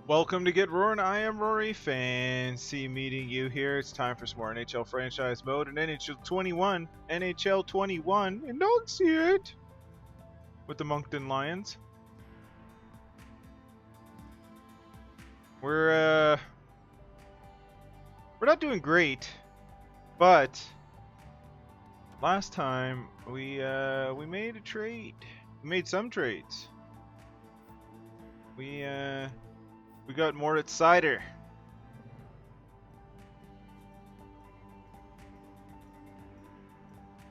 Welcome to GetRoaring. I am Rory. Fancy meeting you here. It's time for some more NHL franchise mode and NHL 21. NHL 21. And don't see it with the Moncton Lions. We're not doing great, but last time we made a trade. We made some trades. We got Moritz Seider.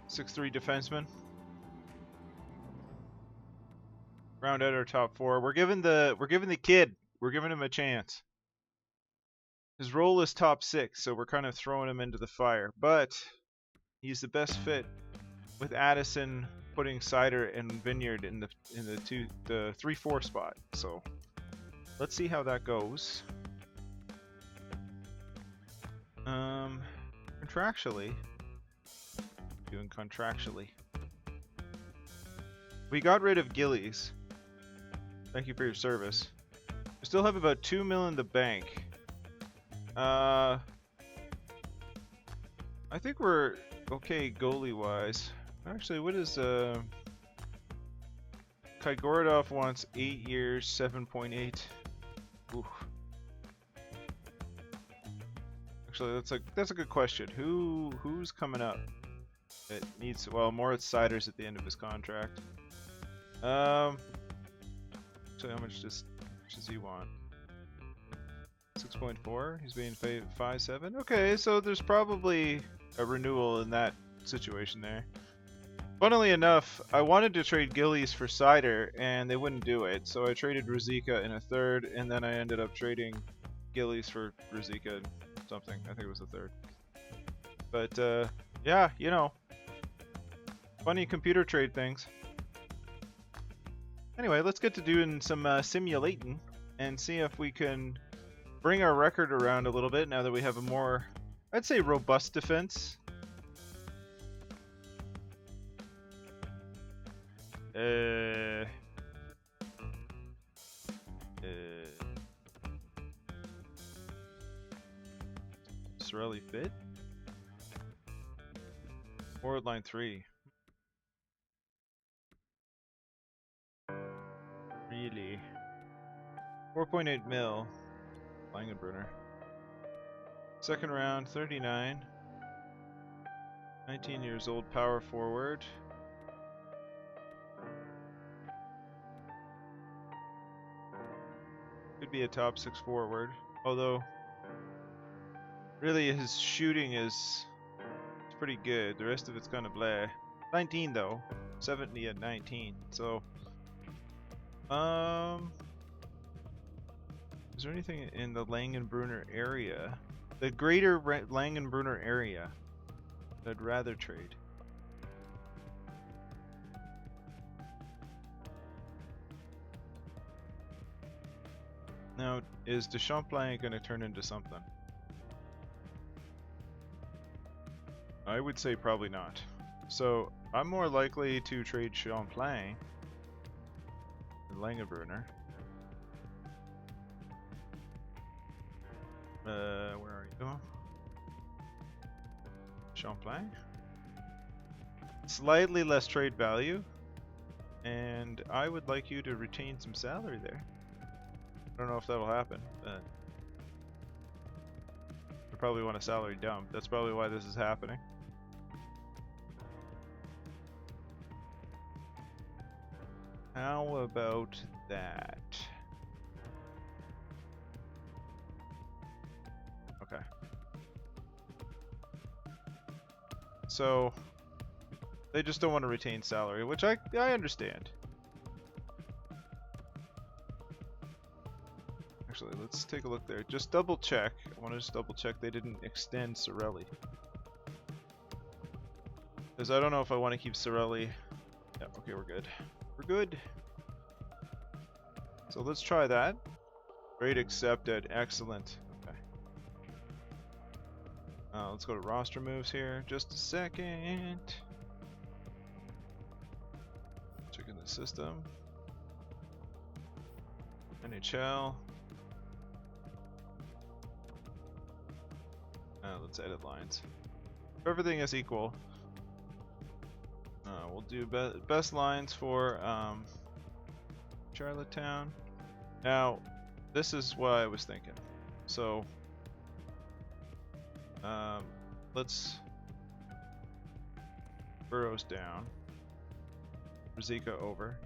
.6'3" defenseman. Round out our top four. We're giving the kid. We're giving him a chance. His role is top six, so we're kind of throwing him into the fire. But he's the best fit with Addison putting Seider and Vineyard in the 3-4 spot. So let's see how that goes. Contractually, we got rid of Gillies. Thank you for your service. We still have about $2 million in the bank. I think we're okay goalie wise. Actually, what is Kygorodov wants 8 years, 7.8. Ooh. Actually, that's a good question. Who's coming up? It needs Moritz Seider's at the end of his contract. Actually, how much does he want? 6.4. He's being paid 5.7. Okay, so there's probably a renewal in that situation there. Funnily enough, I wanted to trade Gillies for Seider, and they wouldn't do it. So I traded Ruzicka in a third, and then I ended up trading Gillies for Ruzicka and something. I think it was a third. But yeah, you know, funny computer trade things. Anyway, let's get to doing some simulating and see if we can bring our record around a little bit now that we have a more, I'd say, robust defense. Sorelli fit? Forward line 3. Really? 4.8 mil. Langenbrunner. Second round, 39. 19 years old, power forward. Could be a top 6 forward, although really his shooting is pretty good. The rest of it's kind of blah. 19 though, 70 at 19. So, is there anything in the Langenbrunner area, the greater Langenbrunner area, that I'd rather trade? Now, is de Champlain going to turn into something? I would say probably not. So, I'm more likely to trade Champlain than Langenbrunner. Where are you? Champlain? Slightly less trade value. And I would like you to retain some salary there. I don't know if that'll happen, but you probably want a salary dump. That's probably why this is happening. How about that? Okay. So they just don't want to retain salary, which I understand. Actually, let's take a look there. Just double check. I want to just double check they didn't extend Sorelli. Because I don't know if I want to keep Sorelli. Yeah, okay, we're good. We're good. So let's try that. Rate accepted. Excellent. Okay. Let's go to roster moves here. Just a second. Checking the system. NHL. Let's edit lines. If everything is equal, we'll do best lines for Charlottetown. Now, this is what I was thinking. So, let's Burrows down. Rizika over.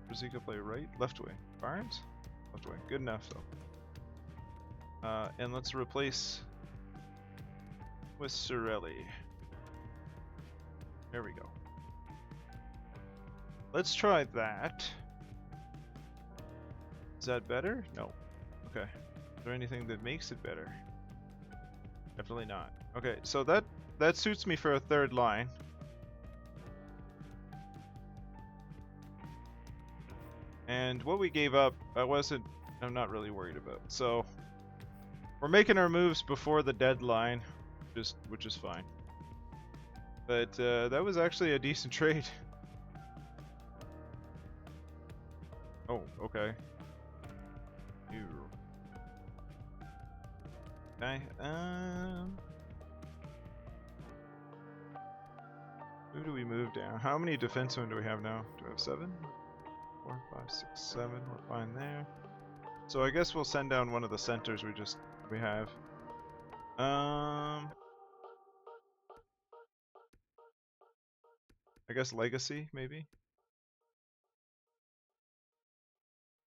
Rizika play right, left wing. Barnes, left wing. Good enough though. And let's replace with Sorelli. There we go. Let's try that. Is that better? No. Okay. Is there anything that makes it better? Definitely not. Okay, so that suits me for a third line. And what we gave up, I'm not really worried about. So we're making our moves before the deadline, which is fine. But that was actually a decent trade. Oh, okay. Okay. Who do we move down? How many defensemen do we have now? Do we have 7? 4, 5, 6, 7. We're fine there. So I guess we'll send down one of the centers we have. I guess Legacy, maybe?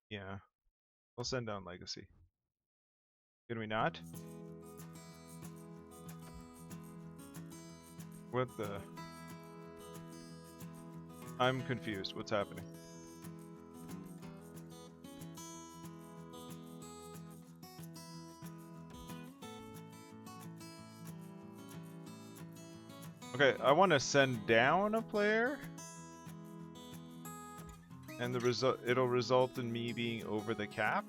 Yeah. We'll send down Legacy. Can we not? What the... I'm confused. What's happening? Okay, I want to send down a player. And it'll result in me being over the cap.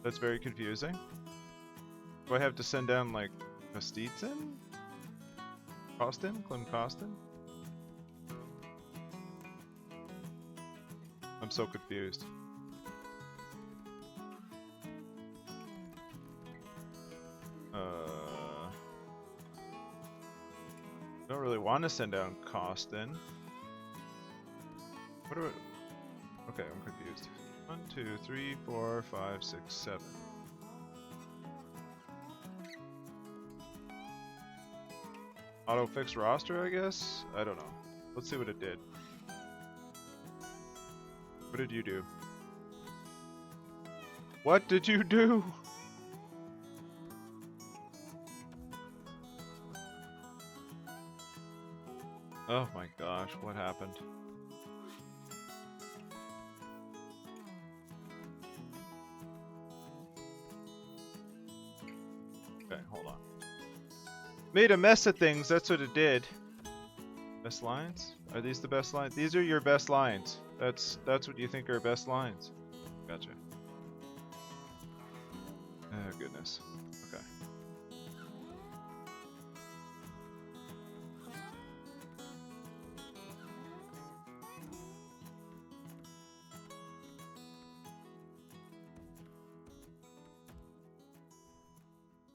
That's very confusing. Do I have to send down like Kostitsin? Clem Costin? I'm so confused. Don't really want to send down Costin. What do I... Okay, I'm confused. 1, 2, 3, 4, 5, 6, 7. Auto fix roster, I guess? I don't know. Let's see what it did. What did you do? What did you do? Oh my gosh, what happened? Okay, hold on. Made a mess of things, that's what it did. Best lines? Are these the best lines? These are your best lines. That's what you think are best lines. Gotcha. Oh goodness. Okay.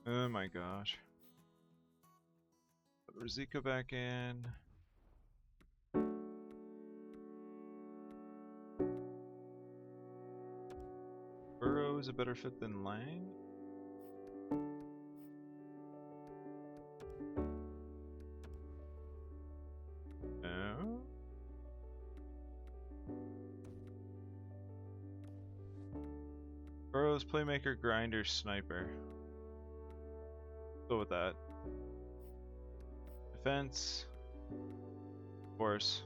Oh my gosh. Put Rizika back in. Burrow is a better fit than Lang? No? Burrow's playmaker, grinder, sniper. Go with that. Defense. Of course.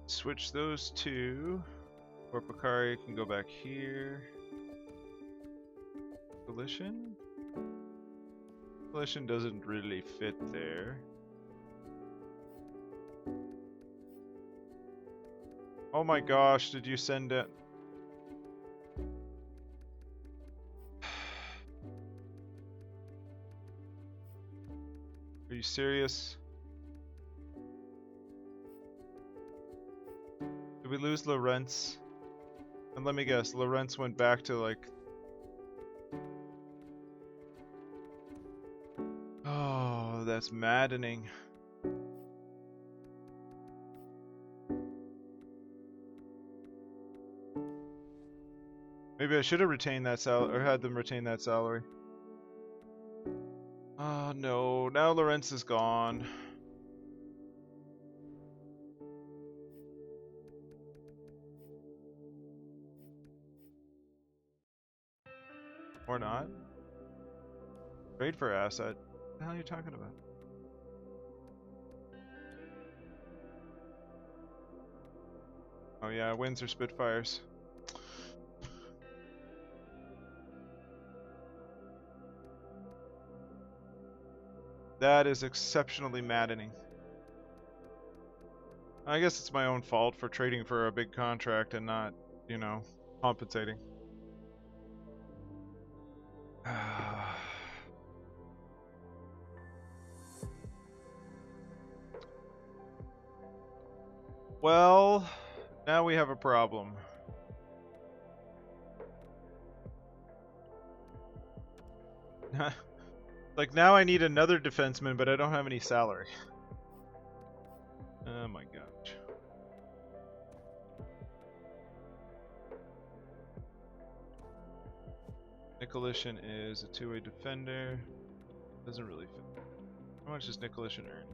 Switch those two. Or Bakari can go back here. Collision? Collision doesn't really fit there. Oh my gosh, did you send it? Are you serious? Did we lose Lorentz? And let me guess, Lorentz went back to like... Oh, that's maddening. Maybe I should have retained that salary, or had them retain that salary. Oh no, now Lorentz is gone. Or not. Trade for asset. What the hell are you talking about? Oh yeah, Winds or Spitfires. That is exceptionally maddening. I guess it's my own fault for trading for a big contract and not, you know, compensating. Well, now we have a problem. Like, now I need another defenseman, but I don't have any salary. Oh my gosh. Nicolishin is a two-way defender. Doesn't really fit. How much does Nicolishin earn?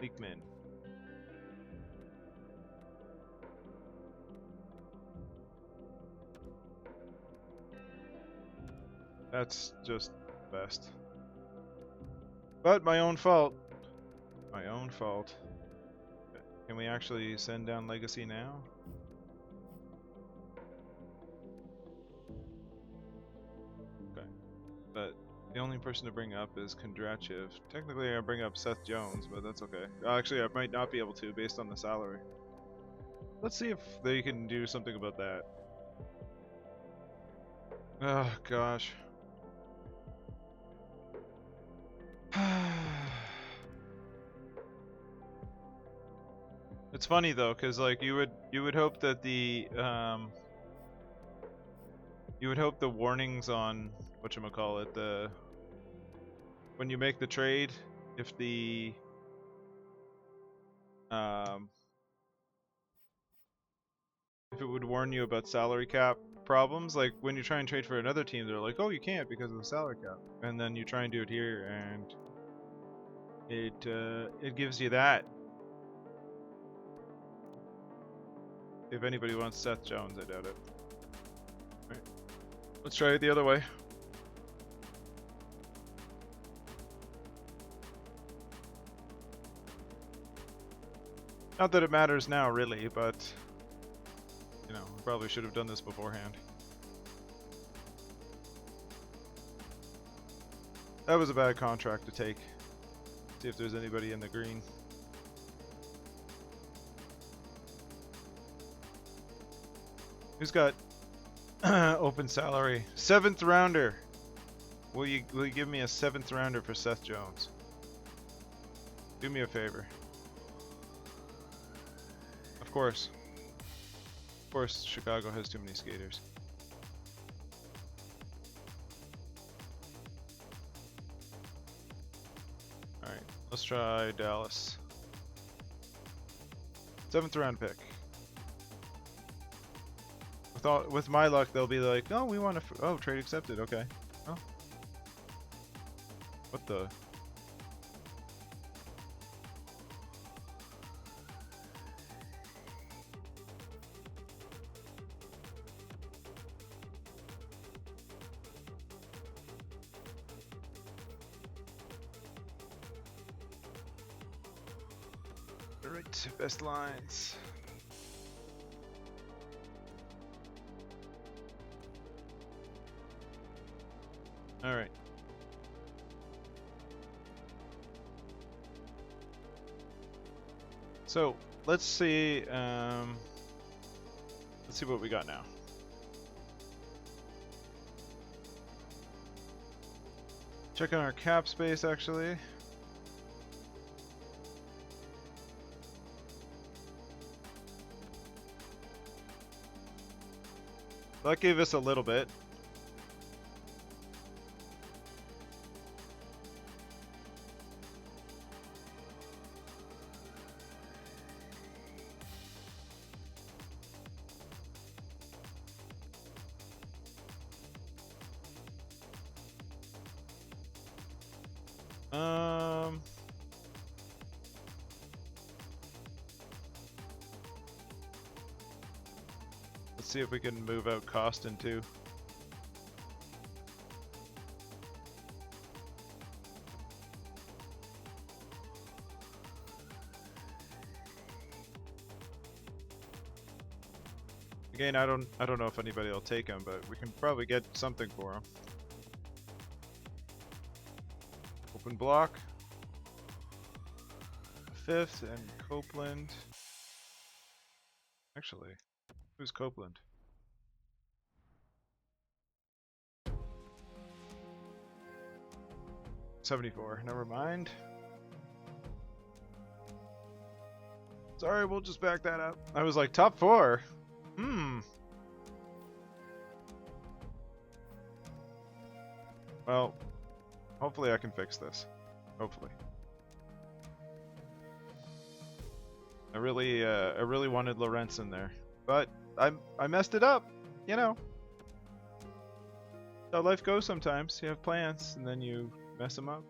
Leakman. That's just the best. But my own fault. My own fault. Can we actually send down Legacy now? Okay. But the only person to bring up is Kondrachev. Technically I bring up Seth Jones, but that's okay. Actually, I might not be able to based on the salary. Let's see if they can do something about that. Oh gosh. It's funny though, cause like you would hope that the you would hope the warnings on whatchamacallit, the when you make the trade, if the if it would warn you about salary cap problems, like when you try and trade for another team, they're like, oh, you can't because of the salary cap, and then you try and do it here, and it gives you that. If anybody wants Seth Jones, I doubt it. Right. Let's try it the other way. Not that it matters now, really, but you know, I probably should have done this beforehand. That was a bad contract to take. See if there's anybody in the green. Who's got open salary? 7th rounder. Will you give me a 7th rounder for Seth Jones? Do me a favor. Of course. Of course, Chicago has too many skaters. Alright, let's try Dallas. 7th round pick. With my luck, they'll be like, "Oh, we want to. Oh, trade accepted. Okay. Oh, what the? All right, best lines." All right. So let's see what we got now. Check on our cap space actually. That gave us a little bit. Let's see if we can move out Costin too. Again, I don't know if anybody will take him, but we can probably get something for him. Open block. Fifth and Copeland. Actually, who's Copeland? $74. Never mind. Sorry, we'll just back that up. I was like, top 4? Well, hopefully I can fix this. Hopefully. I really wanted Lawrence in there, but I messed it up. You know, how life goes sometimes. You have plans and then you mess them up.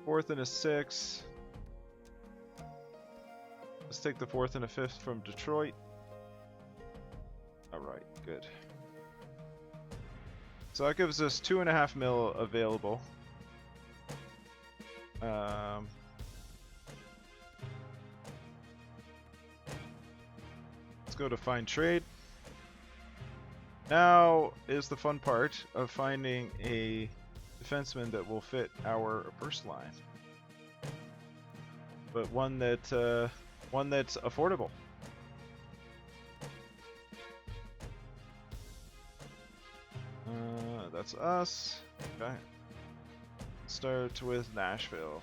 4th and a 6. Let's take the 4th and a 5th from Detroit. All right, good. So that gives us $2.5 mil available. Let's go to find trade. Now is the fun part of finding a defenseman that will fit our first line, but one that's affordable. That's us. Okay. Start with Nashville.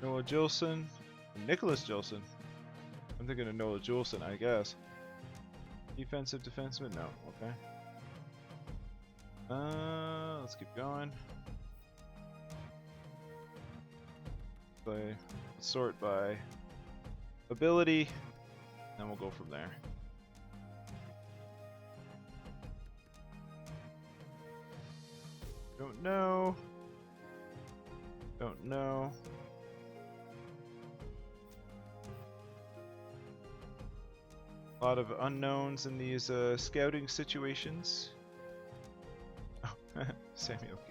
Noah Jolson. Nicholas Jolson. I'm thinking of Noah Jolson, I guess. Defensive defenseman? No. Okay. Let's keep going. Let's sort by ability, and we'll go from there. Don't know. Don't know. A lot of unknowns in these scouting situations. Oh, Samuel Gill.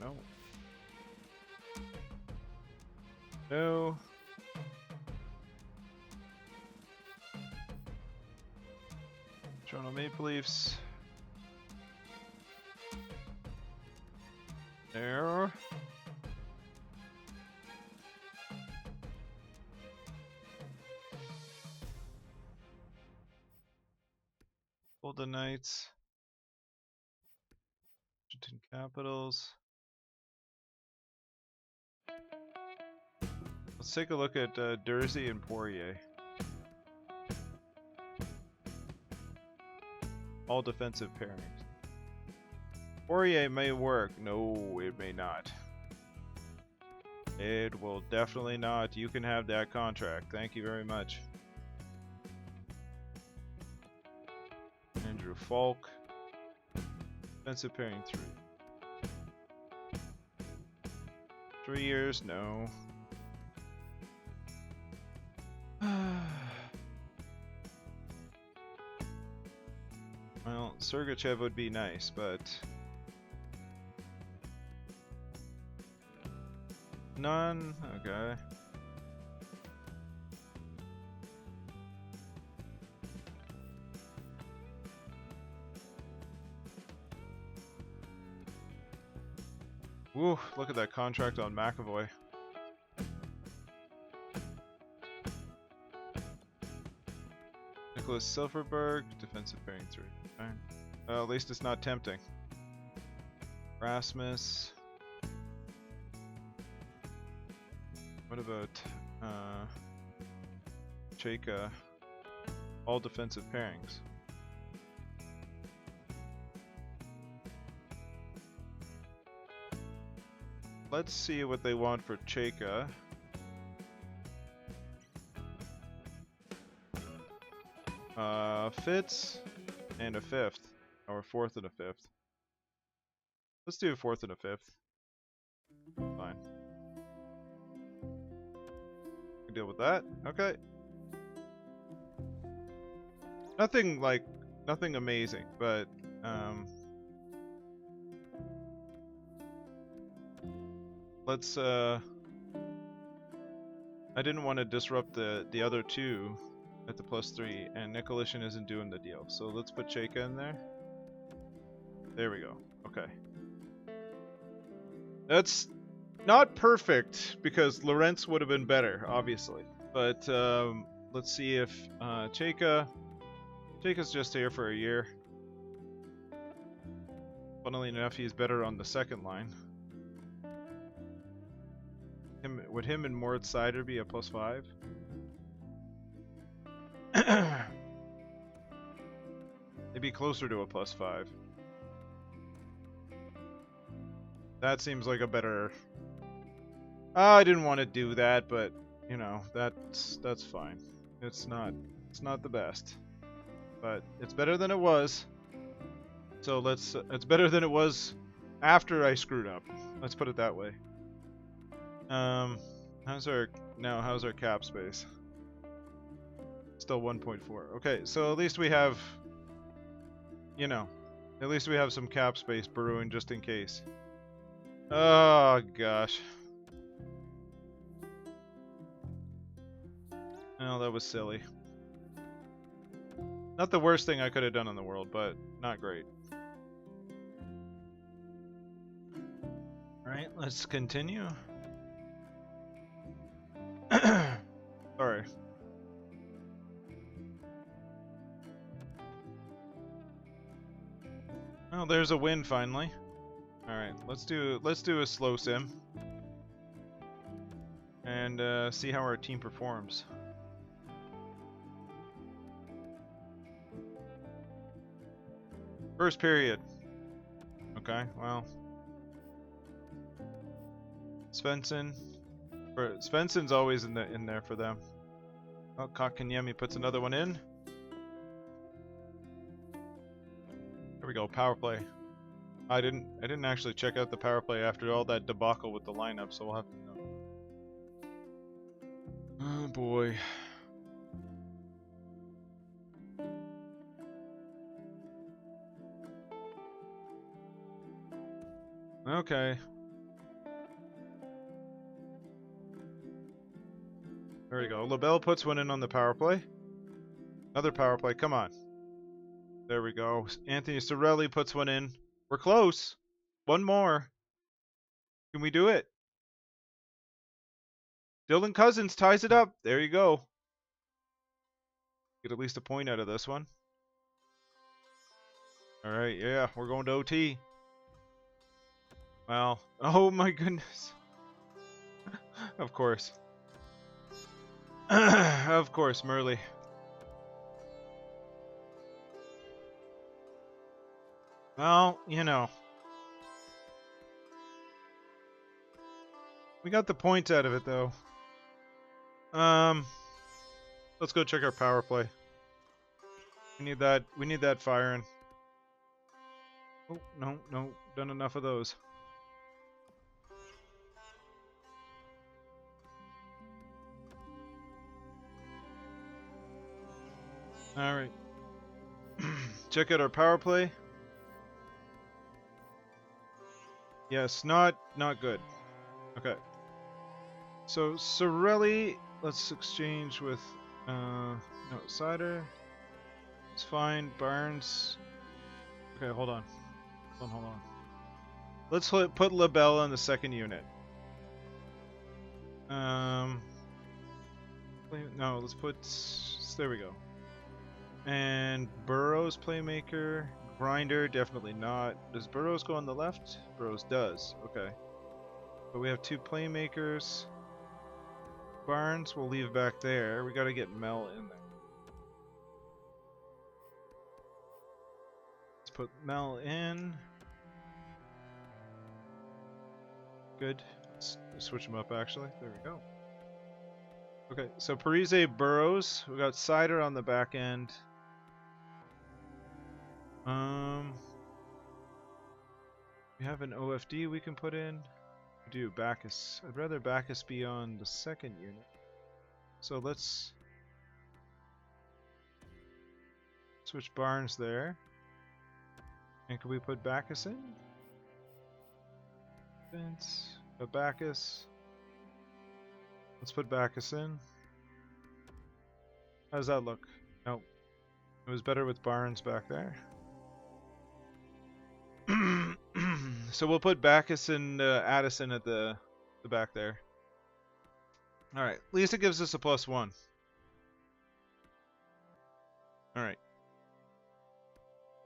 No. No. Toronto Maple Leafs. There. Golden Knights. Washington Capitals. Let's take a look at Dursey and Poirier. All defensive pairings. Poirier may work. No, it may not. It will definitely not. You can have that contract. Thank you very much. Andrew Falk. Defensive pairing 3. 3 years, no. Well, Sergachev would be nice, but none. Okay. Woo, look at that contract on McAvoy. Nicholas Silverberg, defensive pairing 3. Right. Well, at least it's not tempting. Rasmus. What about Chayka? All defensive pairings. Let's see what they want for Chayka. Fitz and a fifth, or a fourth and a fifth. Let's do a fourth and a fifth. Fine. We can deal with that. Okay. Nothing amazing, but let's I didn't want to disrupt the other two at the +3, and Nicolishin isn't doing the deal. So let's put Chayka in there. There we go. Okay. That's not perfect because Lorentz would have been better, obviously. But let's see if Chayka's just here for a year. Funnily enough, he's better on the second line. Would him and Moritz Seider be a +5? They'd be closer to a +5. That seems like a better... I didn't want to do that, but you know, that's fine. It's not the best, but it's better than it was. So it's better than it was after I screwed up. Let's put it that way. How's our cap space? Still 1.4. Okay, so at least we have, you know, at least we have some cap space brewing just in case. Oh gosh. Oh, that was silly. Not the worst thing I could have done in the world, but not great. Alright, let's continue. Sorry. Oh, there's a win finally. Alright, let's do a slow sim. And see how our team performs. First period. Okay, well. Svensson's always in there for them. Oh, Kakanyemi puts another one in. There we go, power play. I didn't actually check out the power play after all that debacle with the lineup, so we'll have to know. Oh boy. Okay. There we go. LaBelle puts one in on the power play. Another power play. Come on. There we go. Anthony Sorelli puts one in. We're close. One more. Can we do it? Dylan Cousins ties it up. There you go. Get at least a point out of this one. Alright, yeah. We're going to OT. Well, oh my goodness. Of course. Of course, Murley. Well, you know. We got the points out of it, though. Let's go check our power play. We need that firing. Oh, no. Done enough of those. Alright. Check out our power play. Yes, not good. Okay. So Sorelli, let's exchange with no, Seider. It's fine. Barnes. Okay, hold on. Let's put LaBelle in the second unit. No, let's put. There we go. And Burrows playmaker, Grinder, definitely not. Does Burrows go on the left? Burrows does. Okay. But we have 2 playmakers. Barnes we'll leave back there. We gotta get Mel in there. Let's put Mel in. Good. Let's switch them up actually. There we go. Okay, so Parise, Burrows. We got Cider on the back end. We have an OFD we can put in. We do Bacchus. I'd rather Bacchus be on the second unit. So let's switch Barnes there. And can we put Bacchus in? Vince, Bacchus. Let's put Bacchus in. How does that look? Nope. It was better with Barnes back there. So we'll put Bacchus and Addison at the back there. Alright, at least it gives us a +1. Alright.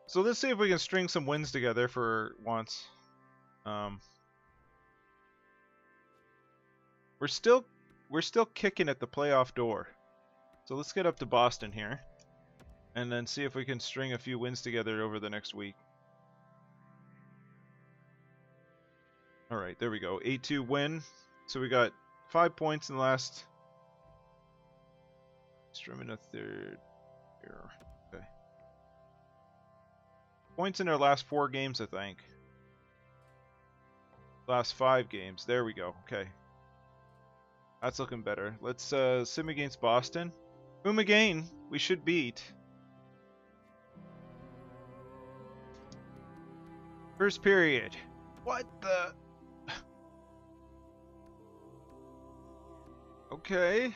So let's see if we can string some wins together for once. We're still kicking at the playoff door. So let's get up to Boston here. And then see if we can string a few wins together over the next week. Alright, there we go. 8-2 win. So we got 5 points in the last... Strum in a third here. Okay. Points in our last 4 games, I think. Last 5 games. There we go. Okay. That's looking better. Let's sim against Boston. Whom again we should beat. First period. What the... Okay.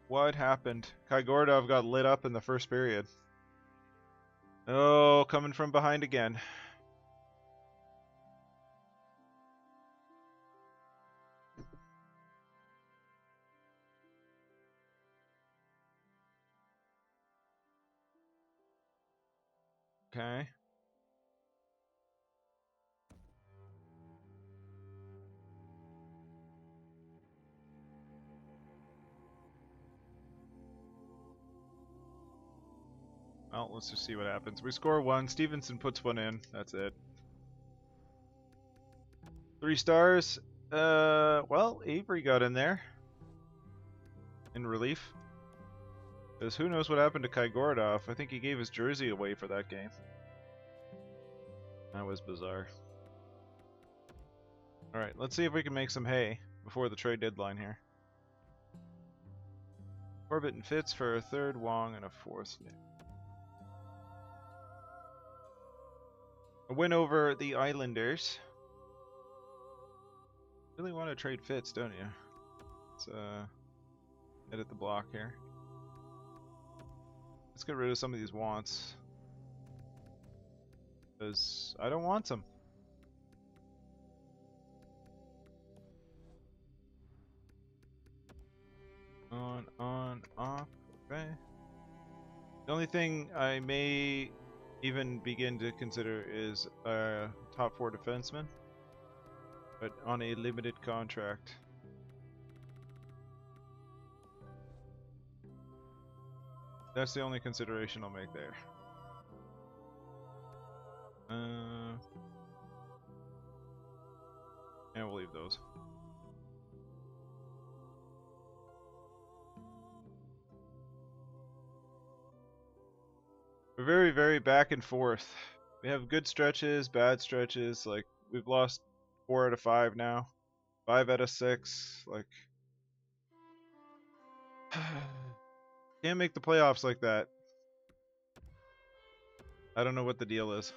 What happened? Kygordov got lit up in the first period. Oh, coming from behind again. Okay. Well, let's just see what happens. We score 1. Stevenson puts 1 in. That's it. 3 stars. Well, Avery got in there. In relief. Because who knows what happened to Kygordov. I think he gave his jersey away for that game. That was bizarre. Alright, let's see if we can make some hay before the trade deadline here. Corbett and Fitz for a 3rd, Wong, and a 4th. A win over the Islanders. Really want to trade Fitz, don't you? Let's edit the block here. Let's get rid of some of these wants. Because I don't want them. On, off. Okay. The only thing I may even begin to consider is a top 4 defenseman, but on a limited contract. That's the only consideration I'll make there. And we'll leave those. We're very, very back and forth. We have good stretches, bad stretches. Like, we've lost 4 out of 5 now. 5 out of 6. Like, can't make the playoffs like that. I don't know what the deal is.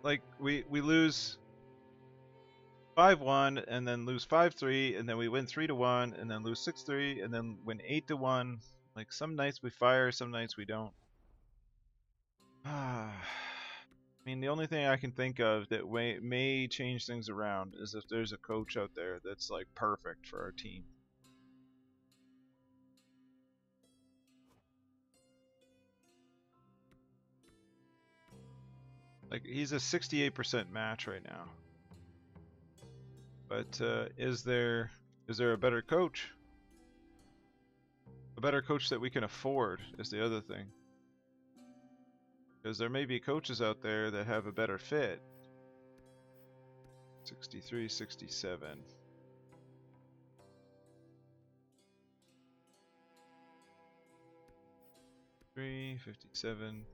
Like, we lose 5-1 and then lose 5-3 and then we win 3-1 and then lose 6-3 and then win 8-1. Like, some nights we fire, some nights we don't. I mean, the only thing I can think of that may change things around is if there's a coach out there that's like perfect for our team. Like, he's a 68% match right now. But is there a better coach? A better coach that we can afford is the other thing. Because there may be coaches out there that have a better fit. 63, 67. 57.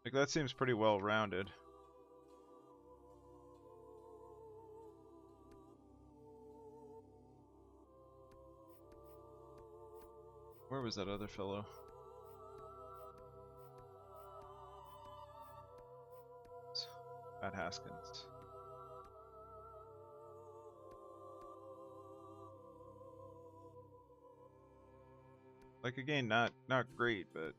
Like, that seems pretty well rounded. Where was that other fellow? Pat Haskins. Like, again, not great, but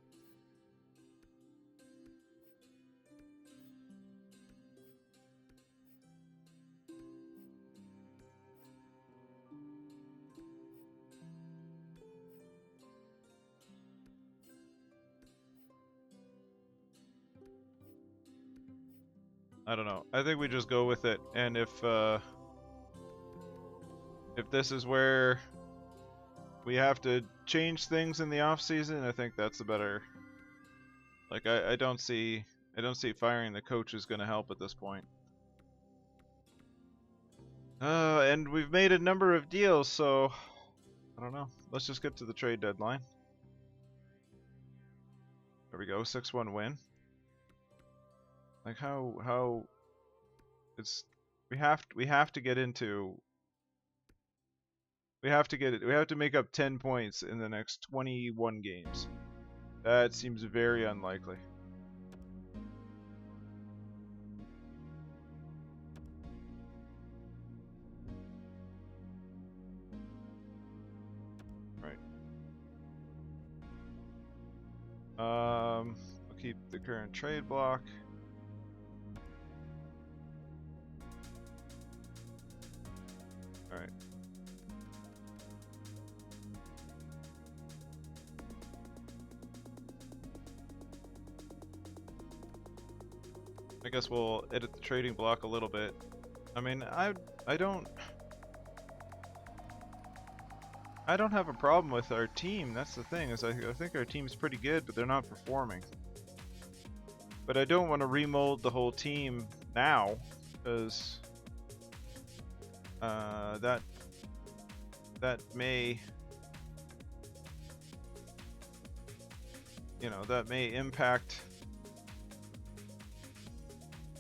I don't know. I think we just go with it, and if this is where we have to change things in the off season, I think that's the better. Like, I don't see firing the coach is going to help at this point. And we've made a number of deals, so I don't know. Let's just get to the trade deadline. There we go, 6-1 win. Like, how it's we have to get into we have to make up 10 points in the next 21 games. That seems very unlikely. Right. I'll keep the current trade block. All right. I guess we'll edit the trading block a little bit. I mean, I don't have a problem with our team. That's the thing, is I think our team's pretty good, but they're not performing. But I don't want to remold the whole team now, because that may, that may impact.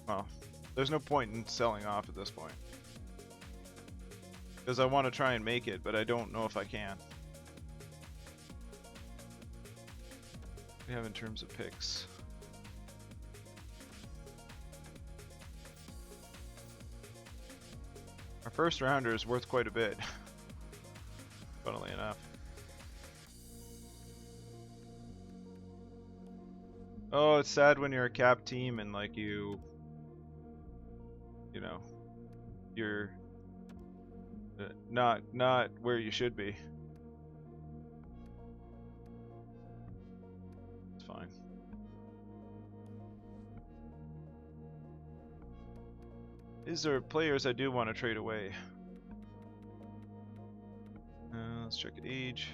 Well, there's no point in selling off at this point, because I want to try and make it, but I don't know if I can. What do we have in terms of picks? Our first rounder is worth quite a bit, funnily enough. Oh, it's sad when you're a cap team and like you're not where you should be. It's fine. These are players I do want to trade away. Let's check age.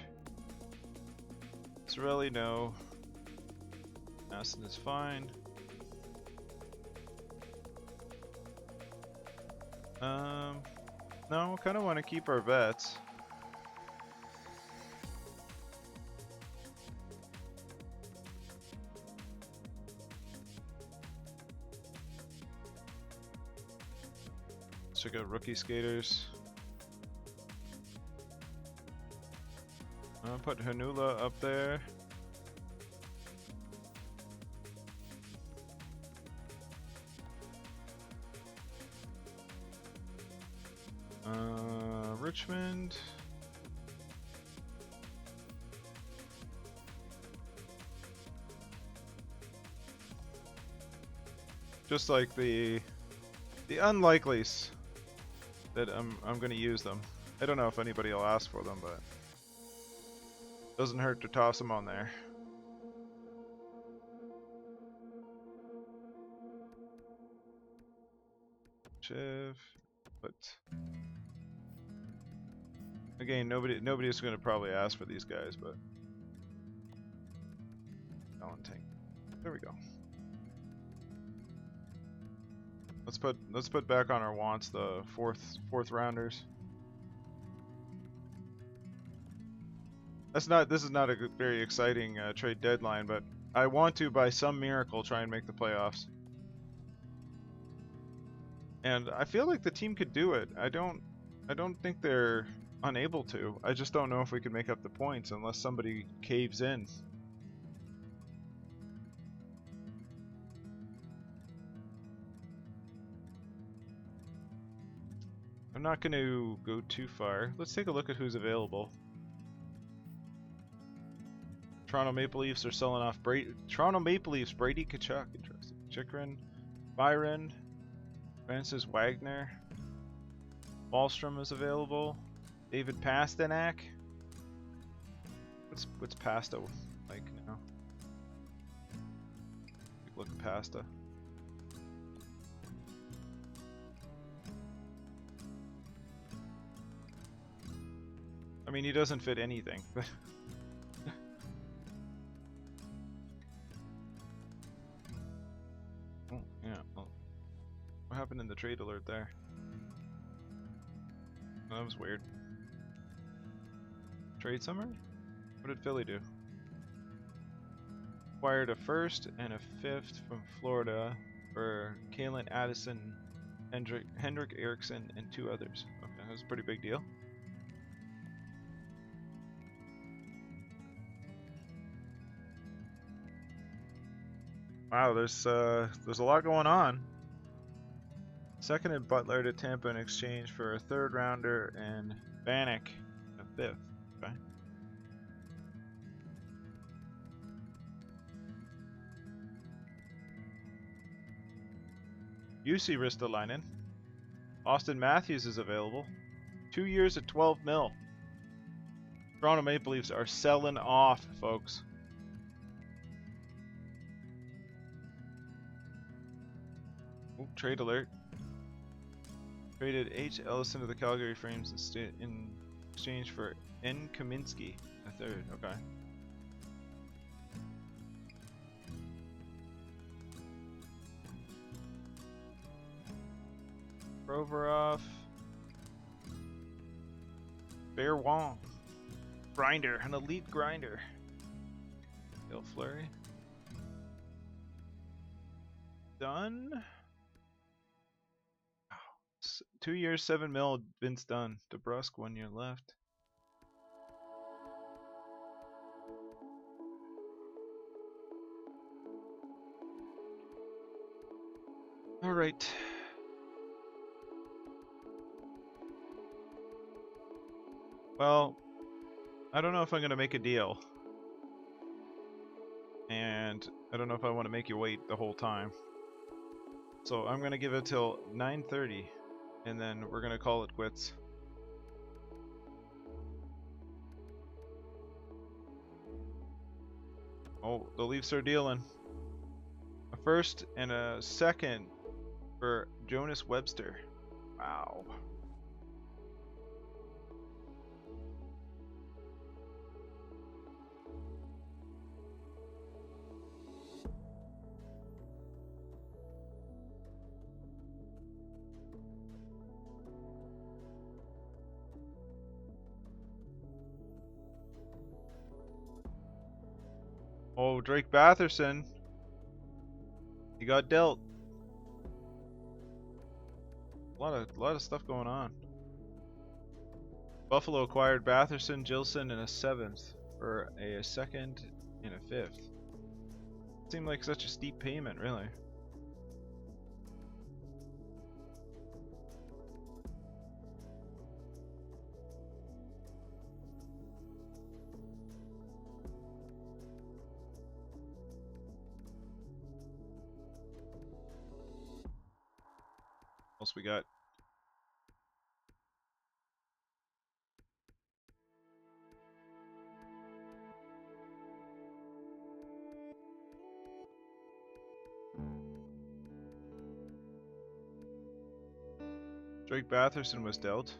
Sorelli, no. Aston is fine. No, kind of want to keep our vets. Let's check out rookie skaters. I'm gonna put Hanula up there. Richmond. Just like the unlikelies that I'm gonna use them. I don't know if anybody will ask for them, but doesn't hurt to toss them on there. Shiv, but again, nobody is gonna probably ask for these guys, but Valentine. There we go. Let's put back on our wants the fourth rounders. This is not a very exciting trade deadline, but I want to, by some miracle, try and make the playoffs. And I feel like the team could do it. I don't think they're unable to. I just don't know if we can make up the points unless somebody caves in. I'm not going to go too far. Let's take a look at who's available. Toronto Maple Leafs are selling off Toronto Maple Leafs, Brady Tkachuk, interesting. Chikrin, Byron, Francis Wagner, Wallstrom is available. David Pasternak. What's pasta like now? Look at pasta. I mean, he doesn't fit anything. Oh, yeah. Well, what happened in the trade alert there? That was weird. Trade summary? What did Philly do? Acquired a first and a fifth from Florida for Kalen Addison, Hendrik Erickson, and 2 others. Okay, that was a pretty big deal. Wow, there's a lot going on. Seconded Butler to Tampa in exchange for a 3rd rounder and Vanek a 5th. Okay. UC Ristolainen. Austin Matthews is available. 2 years at 12 mil. Toronto Maple Leafs are selling off, folks. Ooh, trade alert. Traded H. Ellison to the Calgary Flames in exchange for N. Kaminsky, a 3rd. Okay. Provorov. Bear Wong. Grinder, an elite grinder. Bill Fleury. Done. 2 years, 7 mil, Vince Dunn. DeBrusque, 1 year left. All right. Well, I don't know if I'm going to make a deal. And I don't know if I want to make you wait the whole time. So I'm going to give it till 9:30. And then we're going to call it quits. Oh, the Leafs are dealing. A 1st and a 2nd for Jonas Webster. Wow. Oh, Drake Batherson. He got dealt. A lot of stuff going on. Buffalo acquired Batherson, Gilson, and a 7th for a 2nd and a 5th. Seemed like such a steep payment, really. What else we got? Drake Batherson was dealt.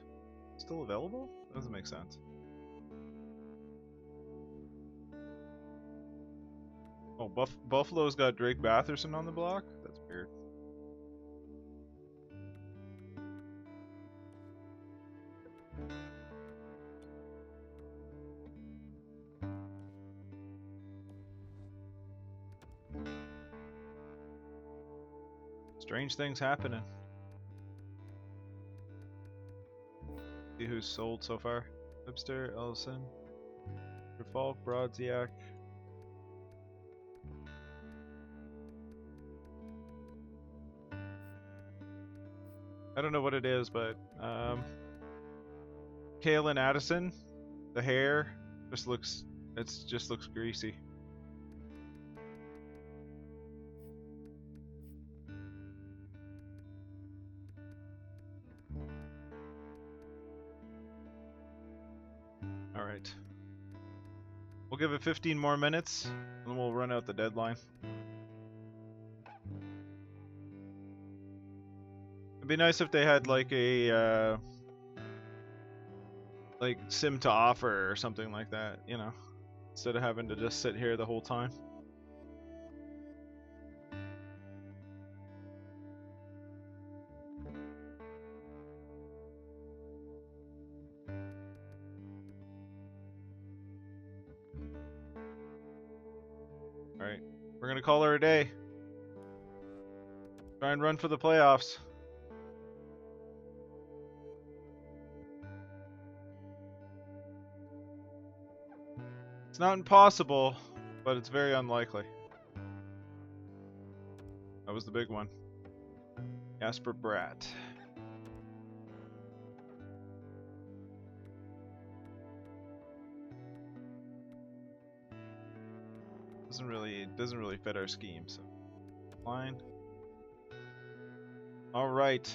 Still available? Doesn't make sense. Oh, Buffalo's got Drake Batherson on the block? That's weird. Strange things happening. See who's sold so far. Webster, Ellison, Falk, Brodziak. I don't know what it is, but Kalen Addison, the hair just looks greasy. All right. We'll give it 15 more minutes and then we'll run out the deadline. It'd be nice if they had like a like sim to offer or something like that, you know, instead of having to just sit here the whole time. Alright, we're gonna call her a day. Try and run for the playoffs. It's not impossible, but it's very unlikely. That was the big one. Jasper Bratt. Doesn't really fit our scheme, so fine. All right,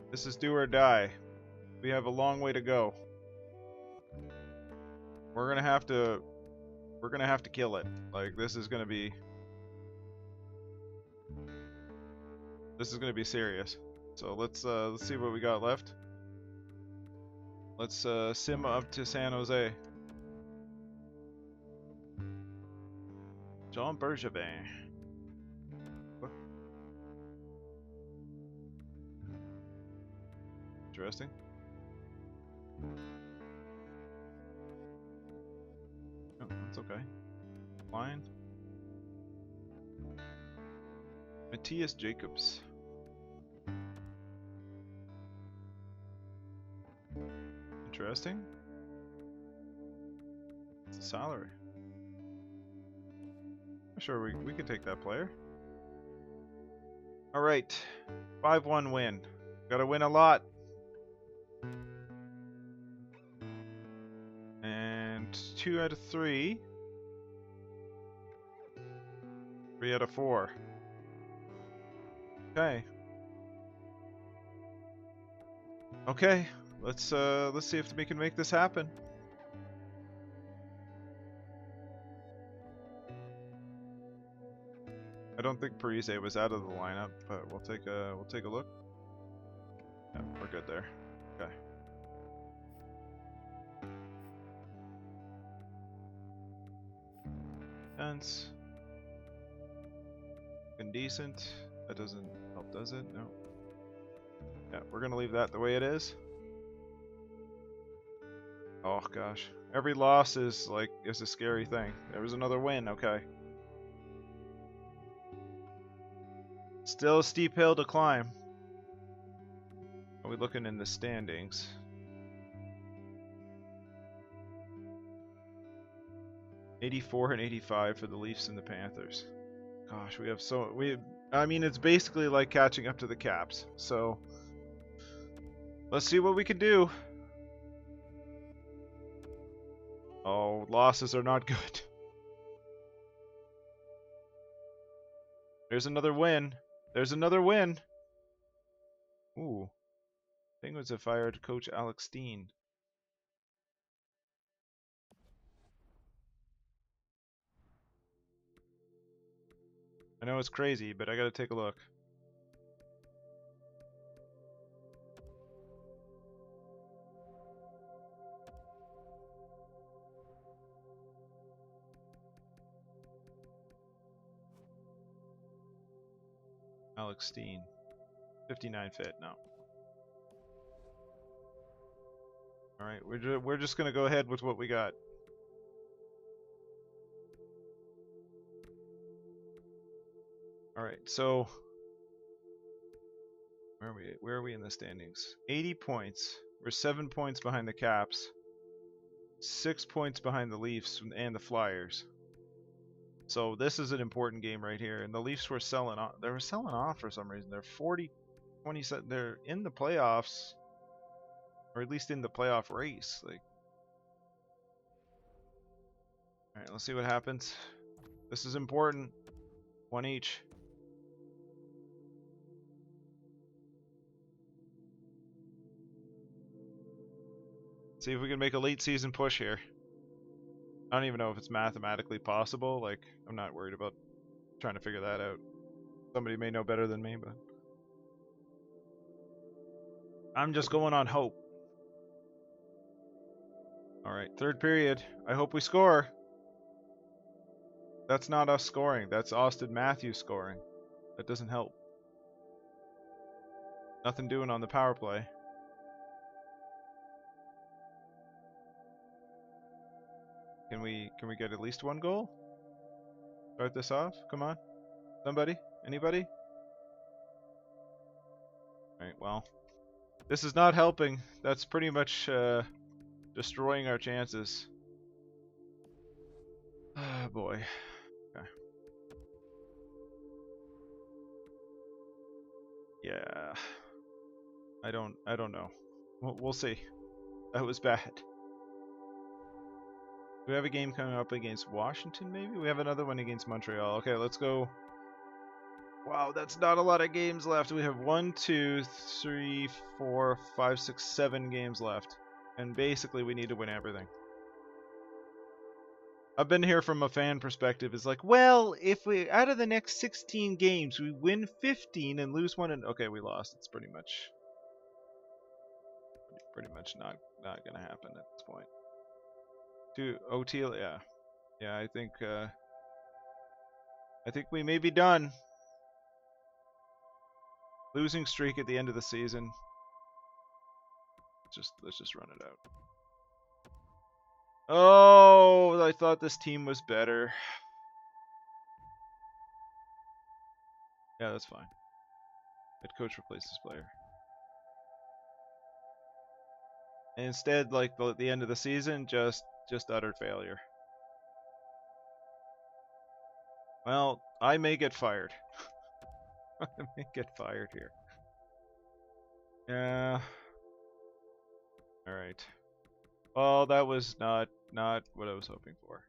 this is do or die. We have a long way to go. We're gonna have to kill it. Like this is gonna be serious. So let's see what we got left. Let's sim up to San Jose. Jean Bergevin. Interesting. Oh, that's okay. Fine. Matthias Jacobs. Interesting. It's a salary. Sure, we could take that player. Alright. 5-1 win. Gotta win a lot. And 2 out of 3. 3 out of 4. Okay. Okay. Let's see if we can make this happen. I don't think Parise was out of the lineup, but we'll take a look. Yeah, we're good there. Okay. Defense. Looking decent. That doesn't help, does it? No. Yeah, we're gonna leave that the way it is. Oh gosh. Every loss is a scary thing. There was another win, okay. Still a steep hill to climb. Are we looking in the standings? '84 and 85 for the Leafs and the Panthers. Gosh, I mean, it's basically like catching up to the Caps. So let's see what we can do. Oh, losses are not good. There's another win. There's another win. Ooh. Penguins have fired coach Alex Steen. I know it's crazy, but I gotta take a look. Alex Steen. 59 fit, no. Alright, we're just gonna go ahead with what we got. Alright, so where are we in the standings? 80 points. We're 7 points behind the Caps. 6 points behind the Leafs and the Flyers. So this is an important game right here. And the Leafs were selling off. They were selling off for some reason. They're 40-27. They're in the playoffs, or at least in the playoff race. Like, all right, let's see what happens. This is important. One each. See if we can make a late season push here. I don't even know if it's mathematically possible. Like, I'm not worried about trying to figure that out. Somebody may know better than me, but I'm just going on hope. Alright, third period. I hope we score. That's not us scoring. That's Austin Matthews scoring. That doesn't help. Nothing doing on the power play. Can we get at least one goal? Start this off? Come on. Somebody? Anybody? Alright, well. This is not helping. That's pretty much destroying our chances. Ah, boy. Okay. Yeah. I don't know. We'll see. That was bad. We have a game coming up against Washington, maybe? We have another one against Montreal. Okay, let's go. Wow, that's not a lot of games left. We have 1, 2, 3, 4, 5, 6, 7 games left. And basically we need to win everything. I've been here from a fan perspective. It's like, well, if we out of the next 16 games, we win 15 and lose one, and okay, we lost. It's pretty much not gonna happen at this point. To OT, yeah. I think we may be done. Losing streak at the end of the season. Let's just run it out. Oh, I thought this team was better. Yeah, that's fine. Head coach replaces player. And instead, like the end of the season, just utter failure. Well, I may get fired. I may get fired here. Yeah. All right. Well, that was not what I was hoping for.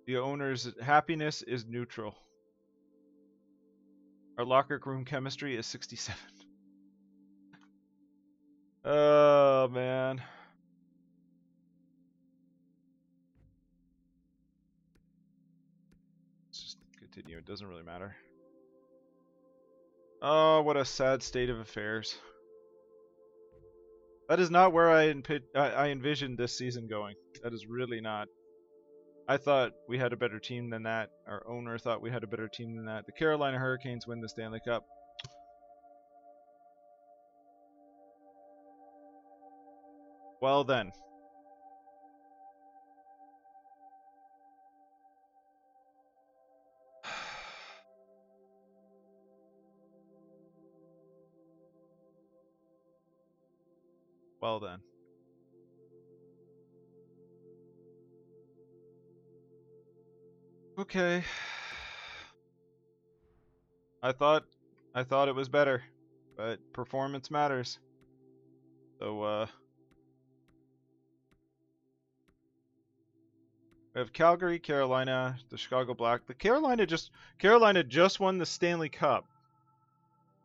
The owner's happiness is neutral. Our locker room chemistry is 67. Oh, man. Let's just continue. It doesn't really matter. Oh, what a sad state of affairs. That is not where I envisioned this season going. That is really not. I thought we had a better team than that. Our owner thought we had a better team than that. The Carolina Hurricanes win the Stanley Cup. Well then. Well then. Okay. I thought it was better, but performance matters. So We have Calgary, Carolina, the Chicago Black. Carolina just won the Stanley Cup.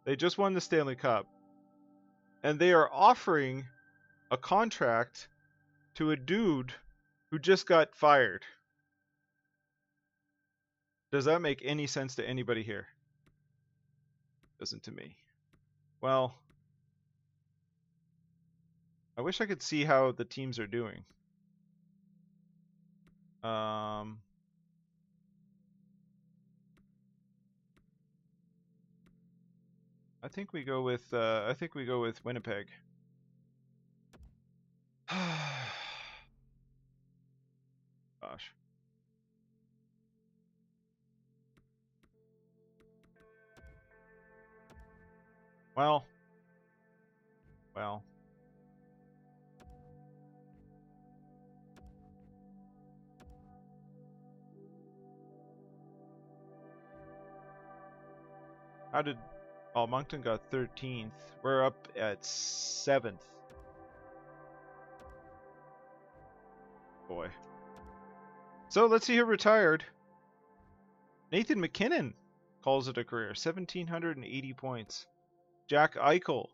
They just won the Stanley Cup. And they are offering a contract to a dude who just got fired. Does that make any sense to anybody here? Doesn't to me. Well, I wish I could see how the teams are doing. I think we go with Winnipeg. Gosh. Well. How did... Oh, Moncton got 13th. We're up at 7th. Boy. So let's see who retired. Nathan McKinnon calls it a career. 1,780 points. Jack Eichel.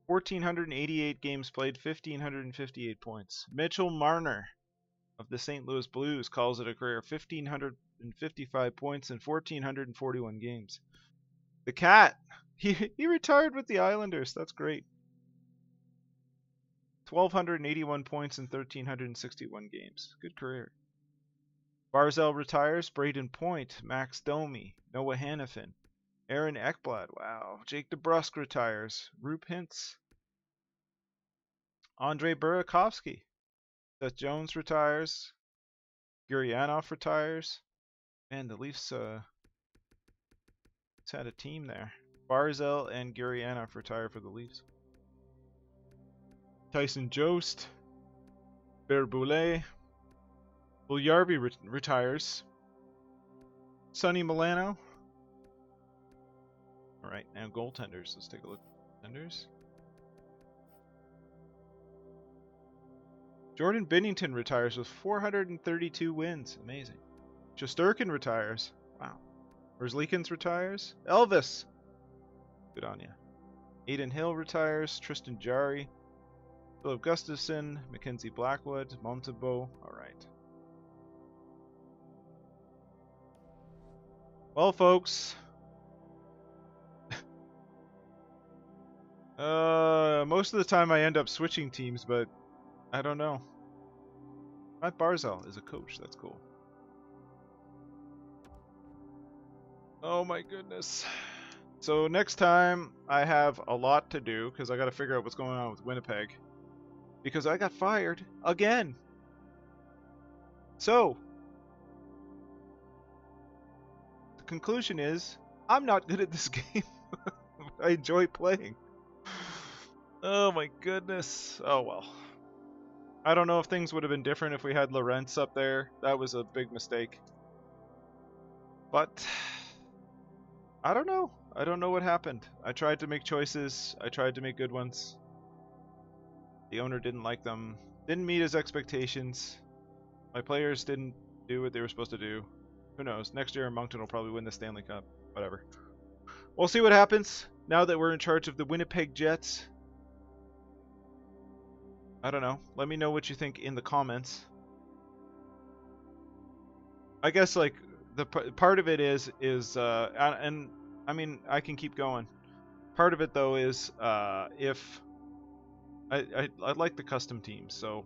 1,488 games played. 1,558 points. Mitchell Marner of the St. Louis Blues calls it a career. 1,555 points in 1,441 games. The Cat. He retired with the Islanders. That's great. 1,281 points in 1,361 games. Good career. Barzell retires. Braden Point. Max Domi. Noah Hannafin. Aaron Ekblad. Wow. Jake DeBrusk retires. Roop Hintz. Andrei Burakovsky. Seth Jones retires. Gurianov retires. Man, the Leafs had a team there. Barzell and Gurianov retire for the Leafs. Tyson Jost. Berboulet. Puljujarvi retires. Sonny Milano. Alright, now goaltenders. Let's take a look at goaltenders. Jordan Binnington retires with 432 wins. Amazing. Shesterkin retires. Wow. Merzlikins retires. Elvis. Good on ya. Aiden Hill retires. Tristan Jarry. Philip Gustafson. Mackenzie Blackwood. Montebo. Alright. Well, folks. Most of the time I end up switching teams, but I don't know. Matt Barzell is a coach. That's cool. Oh my goodness. So next time I have a lot to do because I got to figure out what's going on with Winnipeg. Because I got fired again. So the conclusion is I'm not good at this game. I enjoy playing. Oh my goodness. Oh well. I don't know if things would have been different if we had Lorentz up there. That was a big mistake. But I don't know. I don't know what happened. I tried to make choices. I tried to make good ones. The owner didn't like them. Didn't meet his expectations. My players didn't do what they were supposed to do. Who knows? Next year Moncton will probably win the Stanley Cup. Whatever. We'll see what happens now that we're in charge of the Winnipeg Jets. I don't know. Let me know what you think in the comments. I guess like the part of it is and I mean I can keep going. Part of it though is if I like the custom teams. So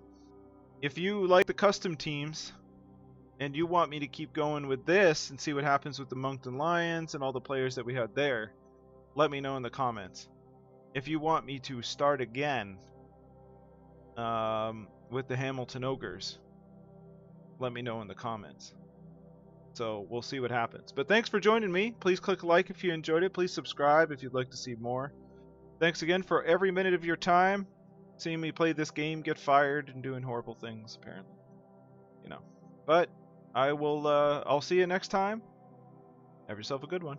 if you like the custom teams and you want me to keep going with this and see what happens with the Moncton Lions and all the players that we had there, let me know in the comments. If you want me to start again with the Hamilton Ogres, let me know in the comments. So we'll see what happens. But thanks for joining me. Please click like if you enjoyed it. Please subscribe if you'd like to see more. Thanks again for every minute of your time seeing me play this game, get fired, and doing horrible things, apparently. You know. But I will I'll see you next time. Have yourself a good one.